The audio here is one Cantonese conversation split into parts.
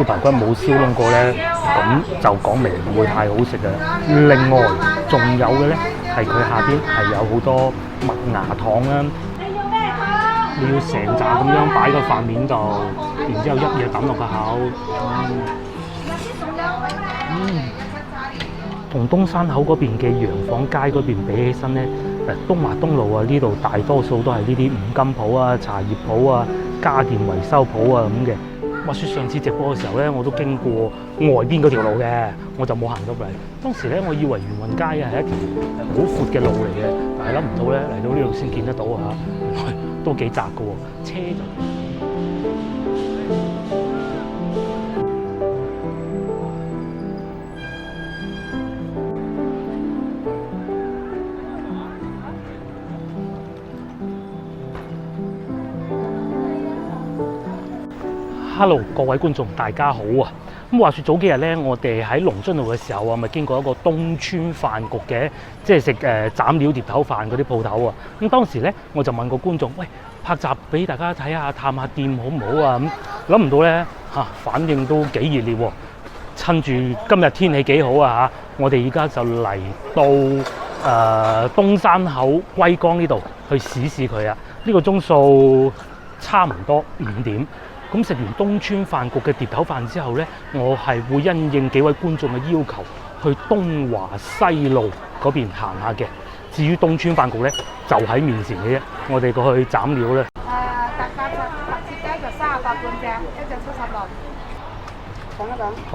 燒排骨冇燒燶過咧，咁就講明唔會太好食嘅。另外仲有嘅咧係佢下邊係有好多麥芽糖啦。你要成扎咁樣擺個飯面度，然之後一嘢抌落個口。同東山口嗰邊嘅洋房街嗰邊比起身咧，東華東路啊呢度大多數都係呢啲五金鋪啊、茶葉鋪啊、家電維修鋪啊咁嘅。話説上次直播嘅時候咧，我都經過外邊嗰條路嘅，我就冇行入嚟。當時咧，我以為元運街啊係一條好闊嘅路嚟嘅，但係諗唔到咧嚟到呢度先見得到啊！原來都幾窄嘅喎，車就〜Hello， 各位觀眾，大家好啊！咁話説早幾日咧，我哋喺龍津路嘅時候啊，咪經過一個東川飯局嘅，即係食斬料碟頭飯嗰啲鋪頭啊。咁當時咧，我就問個觀眾：喂，拍集俾大家睇下，探下店好唔好啊？咁諗唔到咧反應都幾熱烈喎！趁住今日天氣幾好啊我哋而家就嚟到東山口龜崗呢度去試試佢啊！呢個鐘數差唔多5點。咁食完東川飯局嘅碟頭飯之後呢，我係會因應幾位觀眾嘅要求，去東華西路嗰邊行下嘅。至於東川飯局呢，就喺面前嘅啫。我哋過去斬料咧。白切雞就38半隻，一隻70落。講一講。好，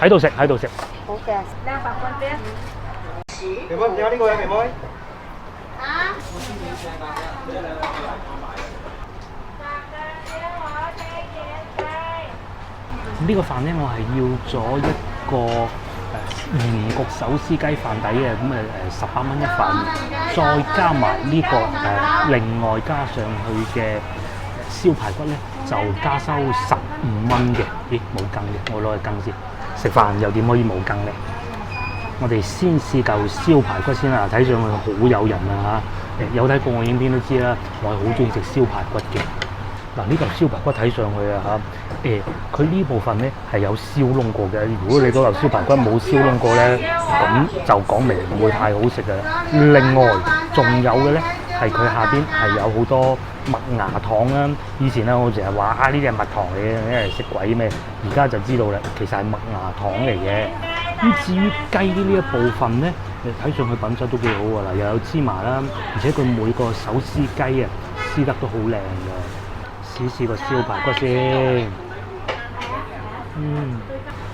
喺度食，喺度食。好嘅，200半隻。妹妹，有呢個呀，妹妹。啊？呢個飯咧，我係要咗一個鹽焗手撕雞飯底嘅，咁18蚊一份，再加埋呢個另外加上去嘅燒排骨咧，就加收15蚊嘅。咦，冇羹嘅，我攞去羹先。食飯又點可以冇羹咧？我哋先試嚿燒排骨先啦，睇上去好誘人啊嚇！有睇過我影片都知啦，我係好中意食燒排骨嘅。嗱，呢嚿燒排骨睇上去啊佢呢部分咧係有燒燶過嘅。如果你嗰嚿燒排骨冇燒燶過咧，咁就講明唔會太好食嘅。另外仲有嘅咧係佢下邊係有好多麥芽糖啦。以前咧我成日話呢啲係蜜糖嚟嘅，因為識鬼咩？而家就知道啦，其實係麥芽糖嚟嘅。咁至於雞呢一部分咧，你睇上去品質都幾好㗎啦，又有芝麻啦，而且佢每個手撕雞啊撕得都好靚㗎。試個燒排骨先，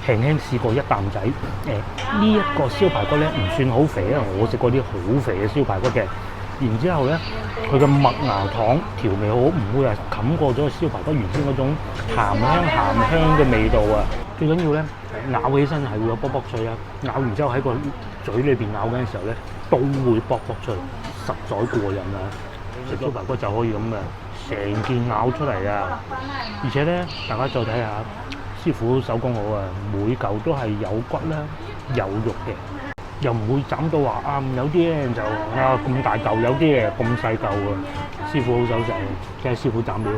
輕輕試過一啖仔。呢一個燒排骨咧唔算好肥啊，我食過啲好肥嘅燒排骨嘅。然之後咧，佢嘅麥芽糖調味好，唔會係冚過咗個燒排骨原先嗰種鹹香嘅味道啊。最緊要咧，咬起身係會有卜卜脆啊，咬完之後喺個嘴裏邊咬緊嘅時候咧，都會卜卜脆，實在過癮啊！食燒排骨就可以咁嘅。成件咬出嚟啊！而且咧，大家再睇下，師傅手工好啊，每嚿都係有骨啦、有肉嘅，又唔會斬到話有啲咧就咁大嚿，有啲咧咁細嚿啊！師傅好手勢，即係師傅斬料。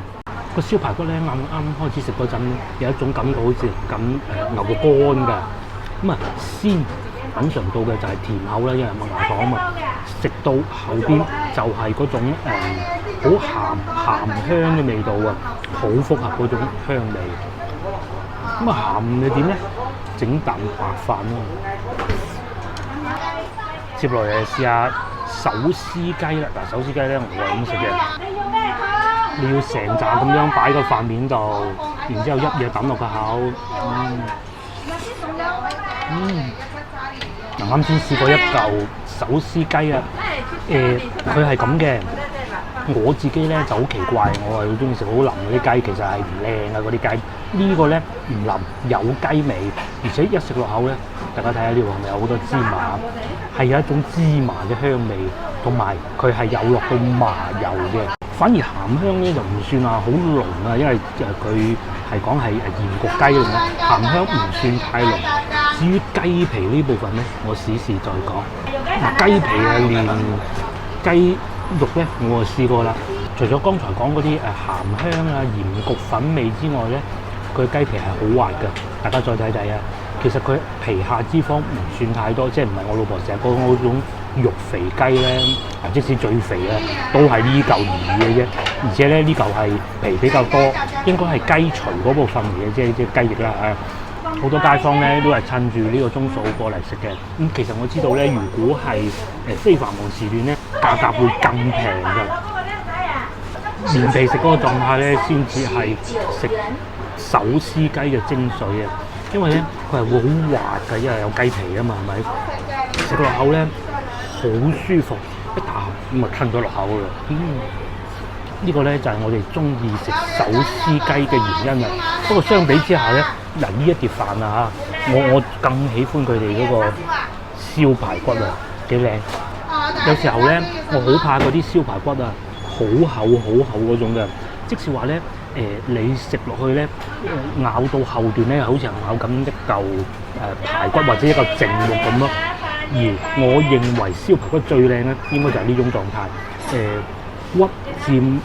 個燒排骨咧，啱開始食嗰陣，有一種感覺好似牛肉乾㗎。咁啊，先品嚐到嘅就係甜口啦，因為麥芽糖啊嘛。食到後邊就係嗰種好鹹香嘅味道啊，好複合嗰種香味。咁啊鹹你點咧？整啖白飯咯。接落嚟試下手撕雞啦。嗱，手撕雞咧我係咁食嘅。你要成扎咁樣擺個飯面度，然之後一嘢抌落個口。嗱，啱先試過一嚿手撕雞啊。佢係咁嘅。我自己咧就好奇怪，我係好中意食好腍嗰啲雞，其實係唔靚啊嗰啲雞。呢個咧唔腍，有雞味，而且一食落口咧，大家睇下呢度係咪有好多芝麻？係有一種芝麻嘅香味，同埋佢係有落到麻油嘅。反而鹹香咧就唔算話好濃啊，因為佢係講係鹽焗雞嚟嘅，鹹香唔算太濃。至於雞皮呢部分咧，我試再講。嗱，雞皮啊連雞肉咧，我就試過啦。除咗剛才講嗰啲鹹香啊、鹽焗粉味之外咧，佢雞皮係好滑㗎，大家再睇睇啊。其實佢皮下脂肪唔算太多，即係唔係我老婆成日講嗰種肉肥雞咧，即使最肥咧都係呢嚿魚嘅啫。而且咧呢嚿係皮比較多，應該係雞除嗰部分嚟嘅，即係雞翼啦嚇。好多街坊咧都係趁住呢個鐘數過嚟食嘅。其實我知道咧，如果係非繁忙時段咧，價格會更平嘅。連皮食嗰個狀態咧，先至係食手撕雞嘅精髓啊！因為咧佢係會好滑㗎，因為有雞皮啊嘛，係咪？食落口咧好舒服，一啖咁啊吞咗落口㗎。呢個咧就係我哋中意食手撕雞嘅原因啦。不過相比之下咧，嗱呢一碟飯啊嚇，我更喜歡佢哋嗰個燒排骨啊，幾靚。有時候咧，我好怕嗰啲燒排骨啊，好厚嗰種嘅。即使話咧，你食落去咧，咬到後段咧，好似係咬緊一嚿排骨或者一嚿淨肉咁咯。而我認為燒排骨最靚咧，應該就係呢種狀態，骨佔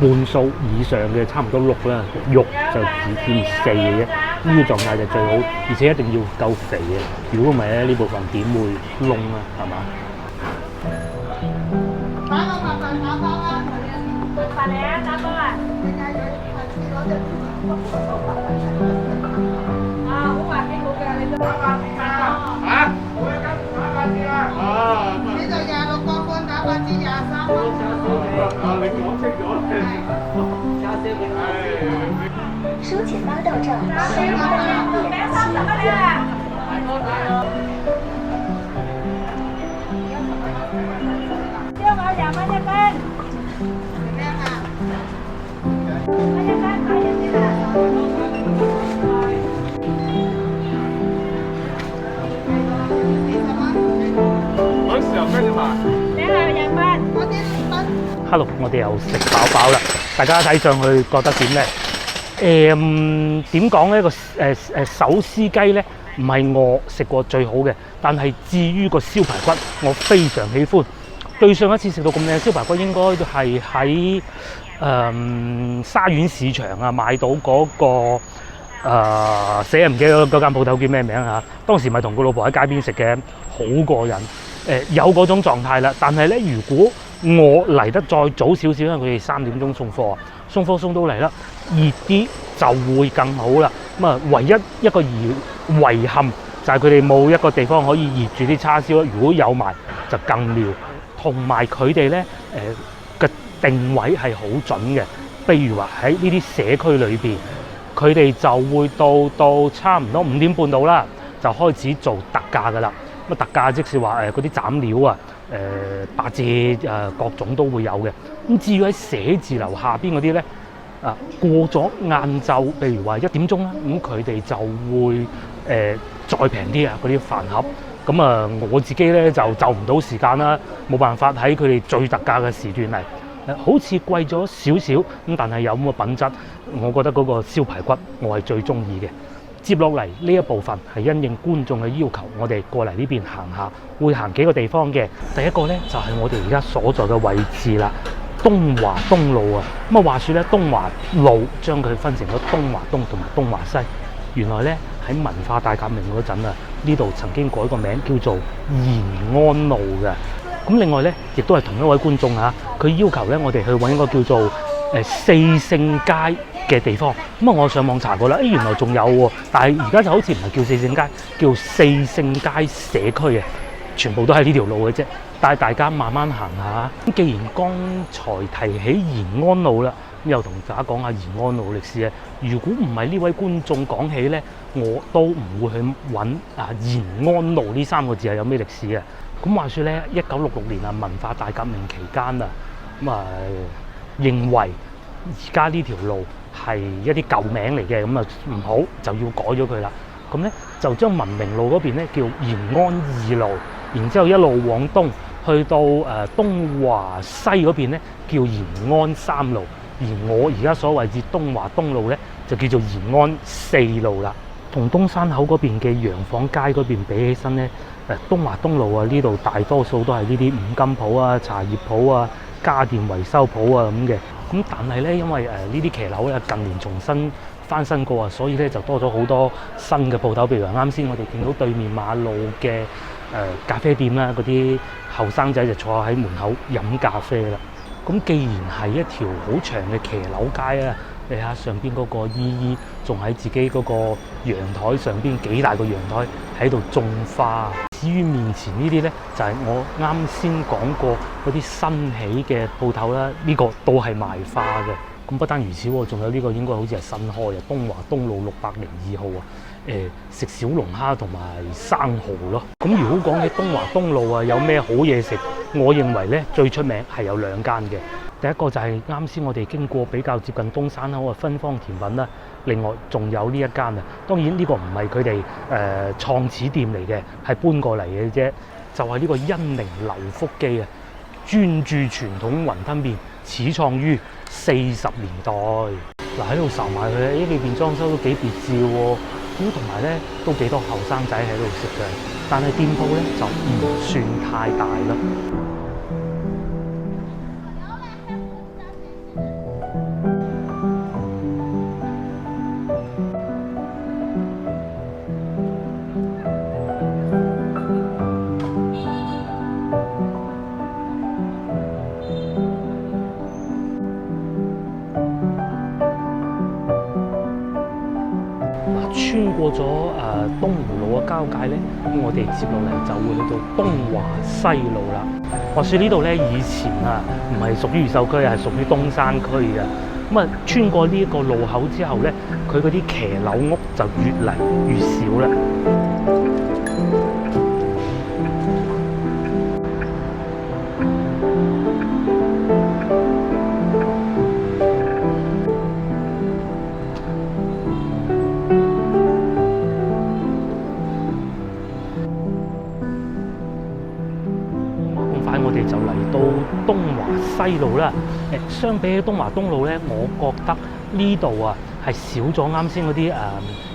半數以上嘅，差唔多6啦，肉就只佔4嘅啫。呢個狀態就最好，而且一定要夠肥嘅。如果唔係咧，呢部分點會燶啊？係嘛？飯嚟啊，打波啊！啊，好滑幾好嘅，你都打飯先啊！嚇？我一間打飯先啊！啊！呢度26個半，打飯至23個。啊，你講清楚先。收钱包到账，下一站点西燒鵝2蚊一斤。Hello， 我哋又食飽啦，大家睇上去覺得點咧？點講呢？個手撕雞咧，唔係我食過最好嘅，但係至於個燒排骨，我非常喜歡。對上一次食到咁靚燒排骨，應該係喺沙苑市場啊買到嗰個死唔記得嗰間鋪頭叫咩名啊？當時咪同個老婆喺街邊食嘅，好過癮。有嗰種狀態啦，但係咧，如果我嚟得再早少少，因為佢哋3點鐘送貨，送到嚟啦，熱啲就會更好啦。咁啊，唯一一個遺憾就係佢哋冇一個地方可以熱住啲叉燒啦。如果有埋就更妙，同埋佢哋咧嘅定位係好準嘅。譬如話喺呢啲社區裏邊，佢哋就會到差唔多5點半到啦，就開始做特價噶啦。咁特價即是話嗰啲斬料啊，8折各種都會有嘅。咁至於喺寫字樓下邊嗰啲咧，過咗晏晝，譬如話1點鐘啦，咁佢哋就會再平啲啊嗰啲飯盒。咁啊，我自己咧就唔到時間啦，冇辦法喺佢哋最特價嘅時段嚟，好似貴咗少少咁，但係有咁嘅品質，我覺得嗰個燒排骨我係最中意嘅。接落嚟呢一部分係因應觀眾嘅要求，我哋過嚟呢邊行下，會行幾個地方嘅。第一個呢，就係我哋而家所在嘅位置啦，東華東路啊。咁啊話說咧，東華路將佢分成咗東華東同埋東華西。原來呢，喺文化大革命嗰陣啊，呢度曾經改個名叫做延安路嘅。咁另外呢，亦都係同一位觀眾啊，佢要求呢，我哋去揾一個叫做四聖街嘅地方。咁啊，我上網查過啦，原來仲有喎，但係而家就好似唔係叫四聖街，叫四聖街社區嘅，全部都係呢條路嘅啫。帶大家慢慢行下。咁既然剛才提起延安路啦，又同大家講下延安路歷史啊。如果唔係呢位觀眾講起呢，我都唔會去揾延安路呢3個字係有咩歷史啊。咁話說呢，1966年啊，文化大革命期間啊，咁啊認為而家呢條路係一啲舊名嚟嘅，咁啊唔好，就要改咗佢啦。咁咧就將文明路嗰邊咧叫延安2路，然之後一路往東去到東華西嗰邊咧叫延安3路，而我而家所位置東華東路咧就叫做延安4路啦。同東山口嗰邊嘅洋房街嗰邊比起身咧，東華東路啊呢度大多數都係呢啲五金鋪啊、茶葉鋪啊、家電維修鋪啊咁嘅。咁但係咧，因為呢啲騎樓咧近年重新翻新過啊，所以咧就多咗好多新嘅鋪頭。譬如話啱先我哋見到對面馬路嘅咖啡店啦，嗰啲後生仔就坐喺門口飲咖啡啦。咁既然係一條好長嘅騎樓街啊，你睇下上邊嗰個姨姨仲喺自己嗰個陽台上邊幾大個陽台喺度種花。至於面前呢啲呢，就係我啱先講過嗰啲新起嘅鋪頭啦，呢個都係賣花嘅。咁不單如此喎，仲有呢個應該好似係新開嘅東華東路602號啊。食小龍蝦同埋生蠔咯。咁如果講起東華東路啊，有咩好嘢食？我認為呢最出名係有兩間嘅。第一個就係啱先我哋經過比較接近東山口嘅芬芳甜品啦。另外仲有呢一間啊，當然呢個唔係佢哋創始店嚟嘅，係搬過嚟嘅啫。就係呢個恩寧劉福記啊，專注傳統雲吞麵，始創於40年代。嗱，喺度睄埋佢，裏邊裝修都幾別緻喎。咁同埋咧都幾多後生仔喺度食嘅，但係店鋪咧就唔算太大啦。穿過咗東湖路嘅交界咧，咁我哋接落嚟就會去到東華西路啦。話說呢度咧以前啊唔係屬於越秀區，係屬於東山區嘅。咁啊穿過呢一個路口之後咧，佢嗰啲騎樓屋就越嚟越少啦。我哋就嚟到東華西路啦。相比起東華東路咧，我覺得呢度啊係少咗啱先嗰啲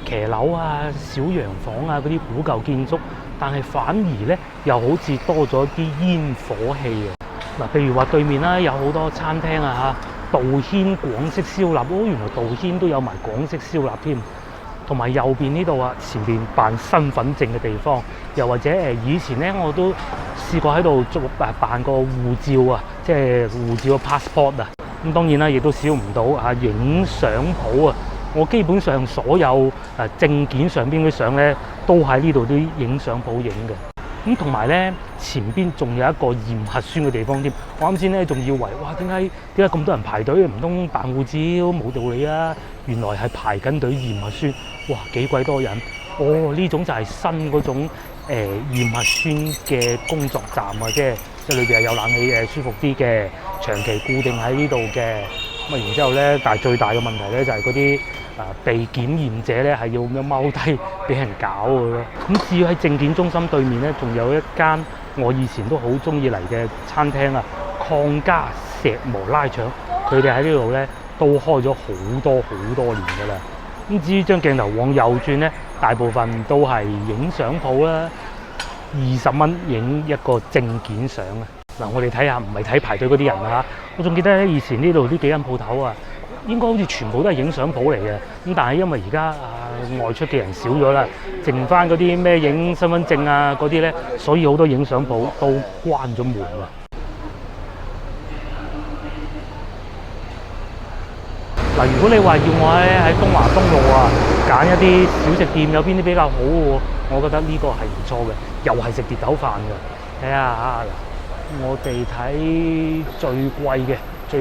騎樓啊、小洋房啊嗰啲古舊建築，但係反而咧又好似多咗啲煙火氣啊。嗱，譬如話對面啦有好多餐廳啊嚇，道軒廣式燒臘，原來道軒都有埋廣式燒臘添。同埋右邊呢度啊，前邊辦身份證嘅地方，又或者以前咧我都試過喺度辦個護照啊，即係護照嘅 passport 啊。咁當然啦，亦都少唔到影相鋪啊。我基本上所有證件上邊嘅相咧，都喺呢度啲影相鋪影嘅。咁同埋咧，前邊仲有一個驗核酸嘅地方添。我啱先咧仲以為哇，點解咁多人排隊？唔通辦護照？冇道理啊！原來係排緊隊驗核酸。哇，幾鬼多人！哦，呢種就係新嗰種驗核酸嘅工作站啊，即係裏邊係有冷氣舒服啲嘅，長期固定喺呢度嘅。咁啊，然之後咧，但係最大嘅問題咧就係嗰啲被檢驗者咧係要咁樣踎低俾人搞嘅咯。咁至於喺證件中心對面咧，仲有一間我以前都好中意嚟嘅餐廳啊，邝家石磨拉腸，佢哋喺呢度咧都開咗好多年㗎啦。咁至於將鏡頭往右轉咧，大部分都係影相鋪啦，20蚊影一個證件相啊！嗱，我哋睇下，唔係睇排隊嗰啲人啊！我仲記得咧，以前呢度呢幾間鋪頭啊，應該好似全部都係影相鋪嚟嘅。咁但係因為而家外出嘅人少咗啦，剩翻嗰啲咩影身份證啊嗰啲咧，所以好多影相鋪都關咗門啦。嗱，如果你話要我喺東華東路啊揀一啲小食店，有邊啲比較好喎？我覺得呢個係唔錯嘅，又係食碟頭飯嘅。睇下啊，嗱，我哋睇最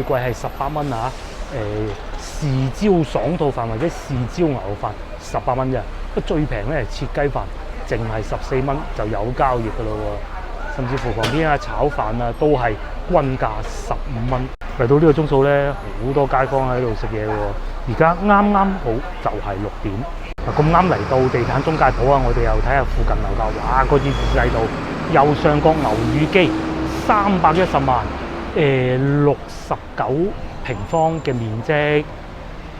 貴係18蚊啊！豉椒爽肚飯或者豉椒牛飯18蚊啫。不過最平咧係切雞飯，淨係14蚊就有交易噶咯喎。甚至乎旁邊炒飯啊都係均價15蚊。嚟到呢個鐘數咧，好多街坊喺度食嘢喎。而家啱啱好就係6點。咁啱嚟到地產中介鋪啊，我哋又睇下附近樓價。哇！嗰支指喺度，右上角牛乳機310萬，69平方嘅面積。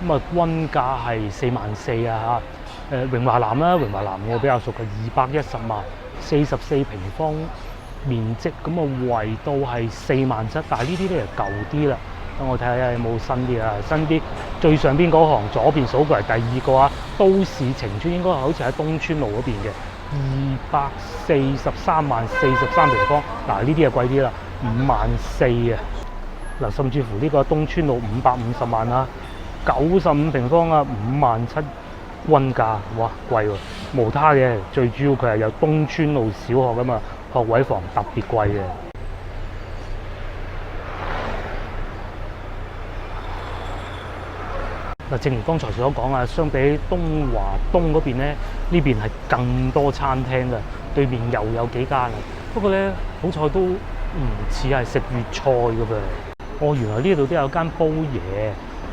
咁啊，均價係44000啊嚇。榮華南啦，榮華南我比較熟嘅210萬，44平方面積，咁啊圍到係47000，但係呢啲咧就舊啲啦。等我睇下有冇新啲啊，新啲最上邊嗰行左邊數過嚟第二個啊，都市晴川應該好似喺東川路嗰邊嘅，243萬43平方。嗱呢啲就貴啲啦，54000啊。嗱甚至乎呢個東川路550萬啊，95平方啊，57000均價，哇貴喎！無他嘅，最主要佢係有東川路小學㗎嘛，學位房特別貴嘅。嗱，正如剛才所講啊，相比東華東嗰邊咧，呢邊係更多餐廳㗎，對面又有幾間啦。不過咧，好彩都唔似係食粵菜㗎噃。哦，原來呢度都有間煲爺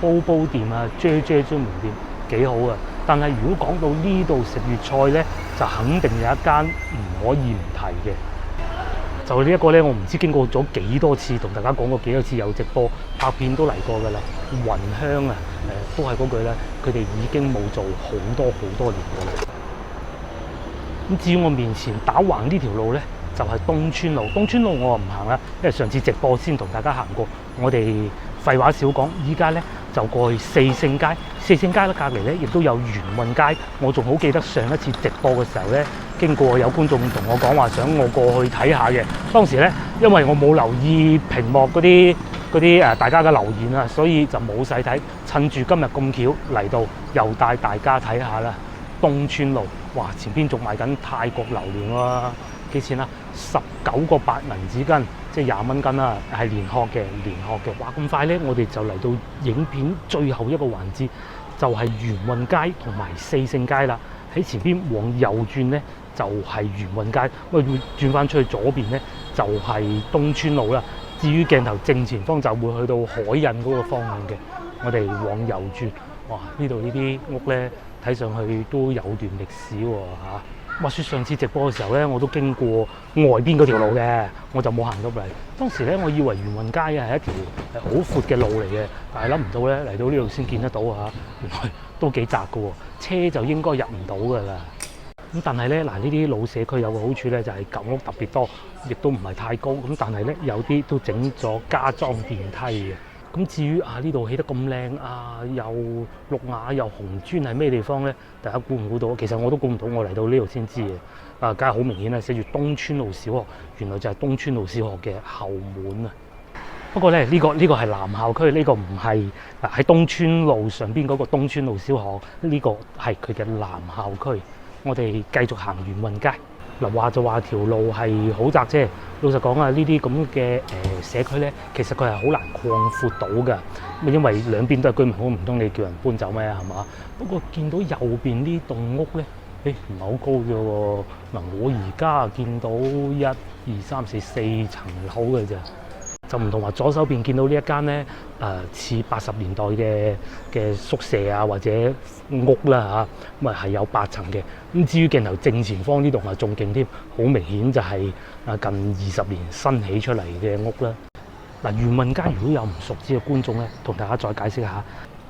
煲店啊，啫專門店幾好啊！但係如果講到呢度食粵菜咧，就肯定有一間唔可以唔提嘅。就呢一個咧，我唔知經過咗幾多次，同大家講過幾多次有直播拍片都嚟過㗎啦。雲香啊，都係嗰句咧，佢哋已經冇做好多年㗎啦。咁至於我面前打橫呢條路咧，就係東川路。東川路我唔行啦，因為上次直播先同大家行過。我哋廢話少講，依家咧就過去四聖街。四聖街咧隔離咧亦都有元運街。我仲好記得上一次直播嘅時候咧，經過有觀眾同我講話想我過去睇下嘅。當時咧因為我冇留意屏幕嗰啲大家嘅留言啊，所以就冇細睇。趁住今日咁巧嚟到，又帶大家睇下啦。東川路，哇！前邊仲賣緊泰國榴蓮喎，幾錢啊？19個8銀紙斤，即係20蚊斤啦，係連殼嘅。哇！咁快咧，我哋就嚟到影片最後一個環節，就係元運街同埋四聖街啦。喺前邊往右轉咧，就係元運街，咁啊轉翻出去左邊咧，就係東川路啦。至於鏡頭正前方就會去到海印嗰個方向嘅，我哋往右轉。哇！呢度呢啲屋咧，睇上去都有段歷史喎嚇。話說上次直播嘅時候咧，我都經過外邊嗰條路嘅，我就冇行入嚟。當時咧，我以為元運街係一條好闊嘅路嚟嘅，但係諗唔到咧，嚟到呢度先見得到嚇，原來都幾窄嘅喎，車就應該入唔到㗎啦。咁但係咧，嗱呢啲老社區有個好處咧，就係舊屋特別多，亦都唔係太高。咁但係咧，有啲都整咗加裝電梯嘅。咁至於呢度起得咁靚又綠瓦又紅磚係咩地方咧？大家估唔估到？其實我都估唔到，我嚟到呢度先知嘅。梗係好明顯係寫住東川路小學，原來就係東川路小學嘅後門啊。不過咧，呢個係男校區，呢個唔係喺東川路上邊嗰個東川路小學，呢個係佢嘅男校區。我哋繼續行元運街。嗱，話就話條路係好窄啫。老實講啊，呢啲咁嘅社區咧，其實佢係好難擴闊到㗎。咁因為兩邊都係居民，好唔通你叫人搬走咩？係嘛？不過見到右邊呢棟屋咧，唔係好高啫喎。嗱，我而家見到1、2、3、4、4層樓嘅啫。就唔同話左手邊見到呢一間咧，似80年代嘅宿舍啊或者屋啦嚇，咁係有8層嘅。咁至於鏡頭正前方呢棟啊仲勁添，好明顯就係近20年新起出嚟嘅屋啦。嗱，元運街如果有唔熟知嘅觀眾咧，同大家再解釋下。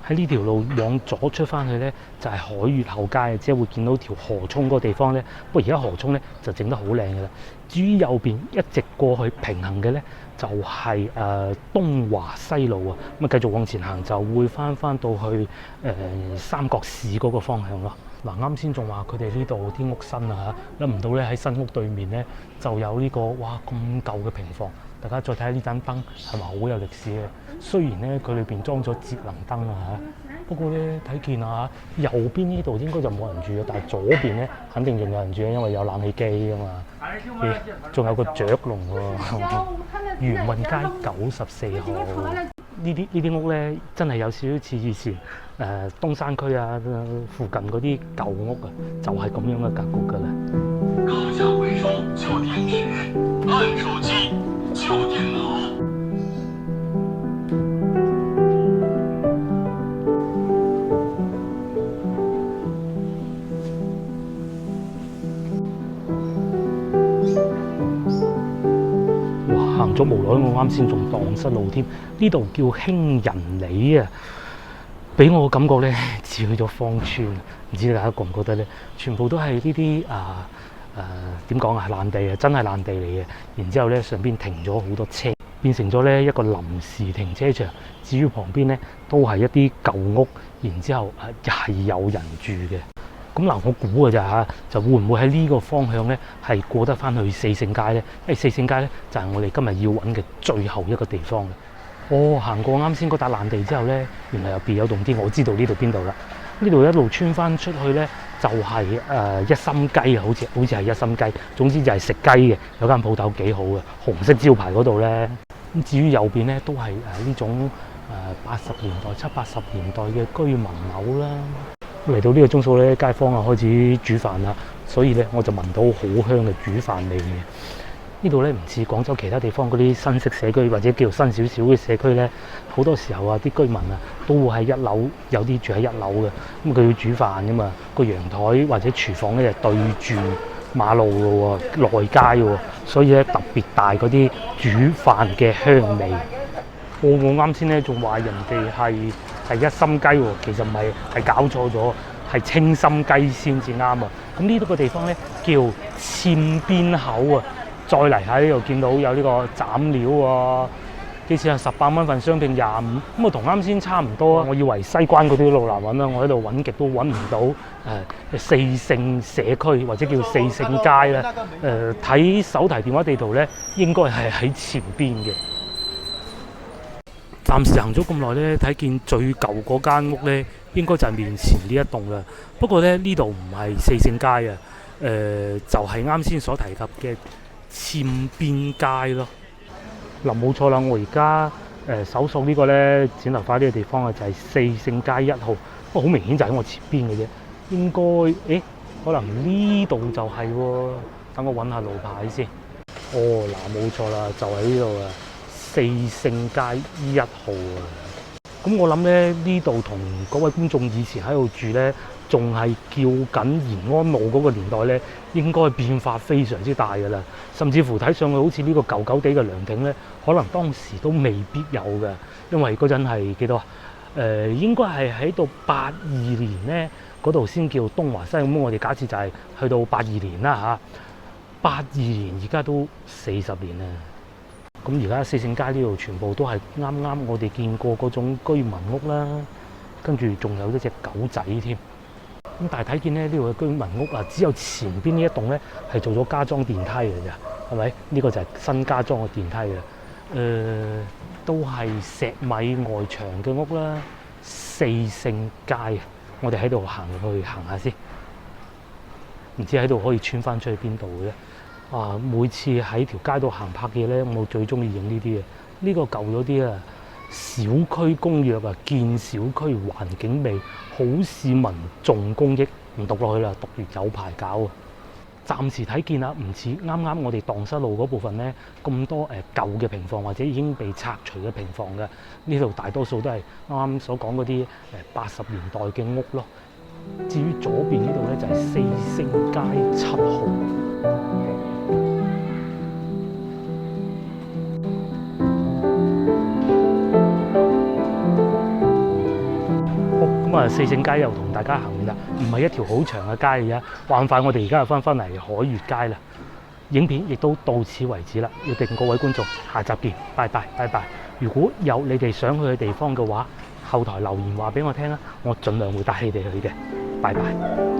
喺呢條路往左出翻去咧，就係海悅後街，即係會見到條河涌嗰個地方咧。不過而家河涌咧就整得好靚嘅啦。至於右邊一直過去平衡嘅咧，就係東華西路啊。咁啊繼續往前行就會翻到去三角市嗰個方向咯。嗱，啱先仲話佢哋呢度啲屋新啊嚇，諗唔到咧喺新屋對面咧就有呢個哇咁舊嘅平房。大家再睇下呢盞燈係咪好有歷史嘅？雖然咧佢裏邊裝咗節能燈啊嚇，不過咧睇見啊右邊呢度應該就冇人住嘅，但係左邊咧肯定仲有人住嘅，因為有冷氣機啊嘛。仲有個雀籠喎。元運街94號呢啲屋咧，真係有少少似以前東山區附近嗰啲舊屋啊，就係咁樣嘅格局㗎啦。高價回收舊電池、爛手機、舊電腦。哇！行咗無耐，我啱先仲蕩失路添。呢度叫興仁里啊，俾我感覺咧似去咗芳村。唔知大家覺唔覺得咧？全部都係呢啲點講啊？爛地啊，真係爛地嚟嘅。然之後咧，上邊停咗好多車。變成咗呢一個臨時停車場。至於旁邊呢，都係一啲舊屋，然之後係有人住嘅。咁嗱，我估嘅咋嚇，就會唔會喺呢個方向呢係過得翻去四聖街呢？因為四聖街呢，就係我哋今日要揾嘅最後一個地方嘅。行過啱先嗰笪爛地之後呢，原來又別有洞天，我知道呢度邊度啦。呢度一路穿翻出去呢，就係一心雞啊，好似係一心雞。總之就係食雞嘅，有間鋪頭幾好嘅，紅色招牌嗰度呢。咁至於右邊呢，都係呢種80年代、70、80年代嘅居民樓啦。嚟到呢個鐘數咧，街坊啊開始煮飯啦，所以咧我就聞到好香嘅煮飯味嘅。呢度咧唔似廣州其他地方嗰啲新式社區或者叫做新少少嘅社區咧，好多時候啊啲居民啊都會喺一樓，有啲住喺一樓嘅。咁佢要煮飯噶嘛，個陽台或者廚房咧就對住馬路嘅喎，內街喎，所以咧特別大嗰啲煮飯嘅香味。我啱先咧仲話人哋係一心雞喎，其實唔係，係搞錯咗，係清心雞先至啱啊！咁呢度個地方咧叫暹邊口啊，再嚟喺呢度見到有呢個斬料啊，幾錢啊？18蚊份，雙拼25，咁啊同啱先差唔多啊！我以為西關嗰啲路難揾啦，我喺度揾極都揾唔到四聖社區或者叫四聖街啦。睇手提電話地圖咧，應該係喺前邊嘅。暫時行咗咁耐咧，睇見最舊嗰間屋咧，應該就係面前呢一棟啦。不過咧，呢度唔係四聖街啊，就係啱先所提及嘅暹邊街咯。嗱，冇錯啦，我而家搜索呢個咧剪頭髮呢個地方啊，就係四聖街1號。不過好明顯就喺我前邊嘅啫，應該可能呢度就係喎。等我揾下路牌先。嗱，冇錯啦，就喺呢度啊。四聖街1號啊！咁我諗咧，呢度同嗰位觀眾以前喺度住咧，仲係叫緊延安路嗰個年代咧，應該變化非常之大㗎啦。甚至乎睇上去好似呢個舊舊地嘅涼亭咧，可能當時都未必有嘅，因為嗰陣係幾多啊？應該係喺到82年咧嗰度先叫東華西。咁我哋假設就係去到82年啦嚇。82年而家都40年啦。咁而家四聖街呢度全部都係啱啱我哋見過嗰種居民屋啦，跟住仲有一隻狗仔添。咁但係睇見咧呢度嘅居民屋啊，只有前邊呢一棟咧係做咗加裝電梯嘅咋，係咪？呢個就係新加裝嘅電梯嘅。都係石米外牆嘅屋啦。四聖街，我哋喺度行下先，唔知喺度可以穿翻出去邊度嘅啫。每次喺條街度行拍嘢咧，我最中意影呢啲嘅。呢個舊咗啲啊，小區公約啊，建小區環境美，好市民重公益。唔讀落去啦，讀完有排搞啊！暫時睇見啊，唔似啱啱我哋蕩失路嗰部分咧咁多舊嘅平房或者已經被拆除嘅平房嘅。呢度大多數都係啱啱所講嗰啲80年代嘅屋咯。至於左邊呢度咧就係四聖街7號。咁啊，四聖街又同大家行啦，唔係一條好長嘅街嘅啫。慣快我哋而家又翻嚟海悦街啦。影片亦都到此為止啦，要定各位觀眾，下集見，拜拜拜拜。如果有你哋想去嘅地方嘅話，後台留言話俾我聽啦，我盡量會帶你哋去嘅。拜拜。